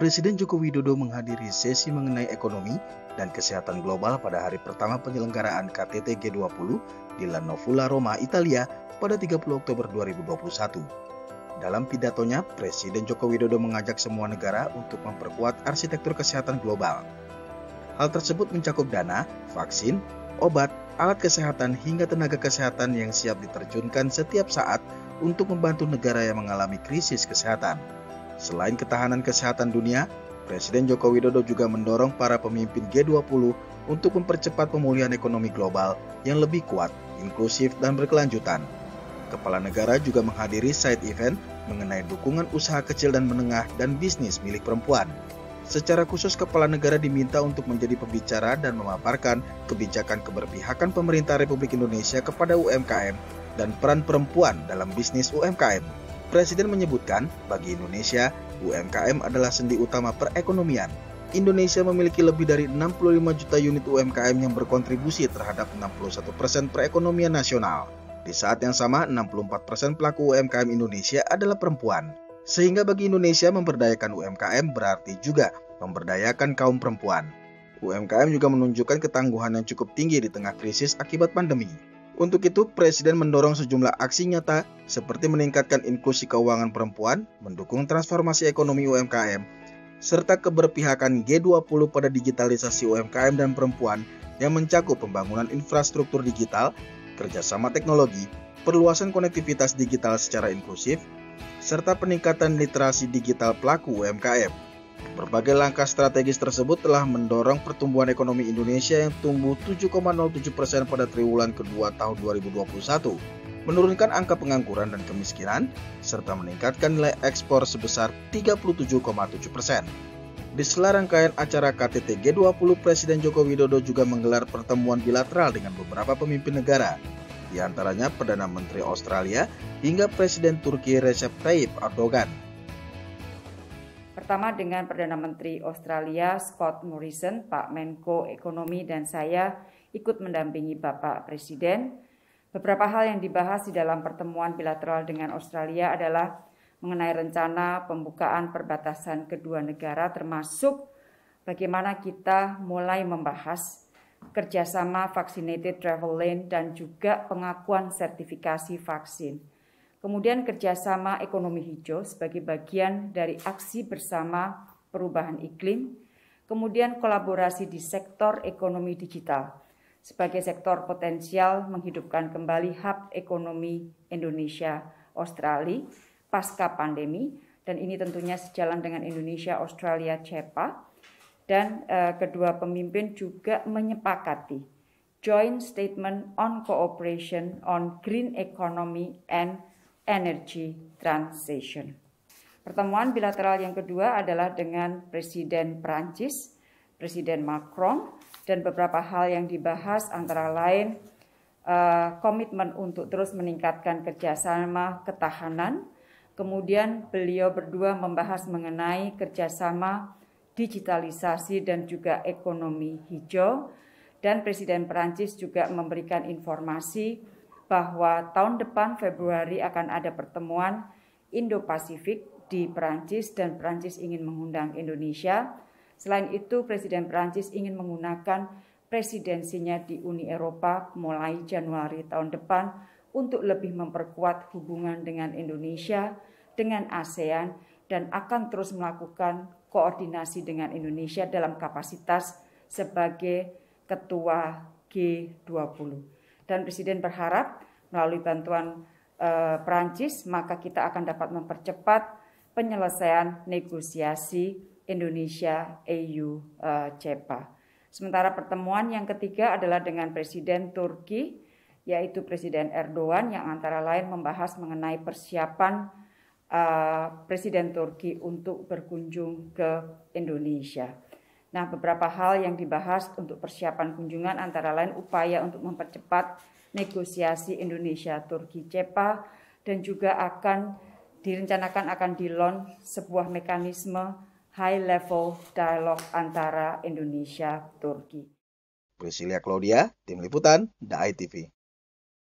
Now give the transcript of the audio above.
Presiden Joko Widodo menghadiri sesi mengenai ekonomi dan kesehatan global pada hari pertama penyelenggaraan KTT G20 di La Novula, Roma, Italia pada 30 Oktober 2021. Dalam pidatonya, Presiden Joko Widodo mengajak semua negara untuk memperkuat arsitektur kesehatan global. Hal tersebut mencakup dana, vaksin, obat, alat kesehatan hingga tenaga kesehatan yang siap diterjunkan setiap saat untuk membantu negara yang mengalami krisis kesehatan. Selain ketahanan kesehatan dunia, Presiden Joko Widodo juga mendorong para pemimpin G20 untuk mempercepat pemulihan ekonomi global yang lebih kuat, inklusif, dan berkelanjutan. Kepala negara juga menghadiri side event mengenai dukungan usaha kecil dan menengah dan bisnis milik perempuan. Secara khusus, kepala negara diminta untuk menjadi pembicara dan memaparkan kebijakan keberpihakan pemerintah Republik Indonesia kepada UMKM dan peran perempuan dalam bisnis UMKM. Presiden menyebutkan, bagi Indonesia, UMKM adalah sendi utama perekonomian. Indonesia memiliki lebih dari 65 juta unit UMKM yang berkontribusi terhadap 61% perekonomian nasional. Di saat yang sama, 64% pelaku UMKM Indonesia adalah perempuan. Sehingga bagi Indonesia, memberdayakan UMKM berarti juga memberdayakan kaum perempuan. UMKM juga menunjukkan ketangguhan yang cukup tinggi di tengah krisis akibat pandemi. Untuk itu, Presiden mendorong sejumlah aksi nyata seperti meningkatkan inklusi keuangan perempuan, mendukung transformasi ekonomi UMKM, serta keberpihakan G20 pada digitalisasi UMKM dan perempuan yang mencakup pembangunan infrastruktur digital, kerjasama teknologi, perluasan konektivitas digital secara inklusif, serta peningkatan literasi digital pelaku UMKM. Berbagai langkah strategis tersebut telah mendorong pertumbuhan ekonomi Indonesia yang tumbuh 7,07% pada triwulan kedua tahun 2021, menurunkan angka pengangguran dan kemiskinan, serta meningkatkan nilai ekspor sebesar 37,7%. Di sela rangkaian acara KTT G20, Presiden Joko Widodo juga menggelar pertemuan bilateral dengan beberapa pemimpin negara, di antaranya Perdana Menteri Australia hingga Presiden Turki Recep Tayyip Erdogan. Pertama dengan Perdana Menteri Australia Scott Morrison, Pak Menko Ekonomi dan saya ikut mendampingi Bapak Presiden. Beberapa hal yang dibahas di dalam pertemuan bilateral dengan Australia adalah mengenai rencana pembukaan perbatasan kedua negara, termasuk bagaimana kita mulai membahas kerjasama Vaccinated Travel Lane dan juga pengakuan sertifikasi vaksin. Kemudian kerjasama ekonomi hijau sebagai bagian dari aksi bersama perubahan iklim. Kemudian kolaborasi di sektor ekonomi digital sebagai sektor potensial menghidupkan kembali hub ekonomi Indonesia Australia pasca pandemi. Dan ini tentunya sejalan dengan Indonesia Australia CEPA. Dan kedua pemimpin juga menyepakati Joint Statement on Cooperation on Green Economy and Energy Transition. Pertemuan bilateral yang kedua adalah dengan Presiden Prancis, Presiden Macron, dan beberapa hal yang dibahas antara lain komitmen untuk terus meningkatkan kerjasama ketahanan. Kemudian beliau berdua membahas mengenai kerjasama digitalisasi dan juga ekonomi hijau. Dan Presiden Prancis juga memberikan informasi bahwa tahun depan Februari akan ada pertemuan Indo-Pasifik di Perancis dan Perancis ingin mengundang Indonesia. Selain itu, Presiden Perancis ingin menggunakan presidensinya di Uni Eropa mulai Januari tahun depan untuk lebih memperkuat hubungan dengan Indonesia, dengan ASEAN, dan akan terus melakukan koordinasi dengan Indonesia dalam kapasitas sebagai Ketua G20. Dan Presiden berharap melalui bantuan Perancis, maka kita akan dapat mempercepat penyelesaian negosiasi Indonesia-EU CEPA. Sementara pertemuan yang ketiga adalah dengan Presiden Turki, yaitu Presiden Erdogan, yang antara lain membahas mengenai persiapan Presiden Turki untuk berkunjung ke Indonesia. Nah, beberapa hal yang dibahas untuk persiapan kunjungan antara lain upaya untuk mempercepat negosiasi Indonesia-Turki CEPA dan juga direncanakan akan di-launch sebuah mekanisme high-level dialogue antara Indonesia-Turki. Priscilia Claudia, Tim Liputan, The ITV.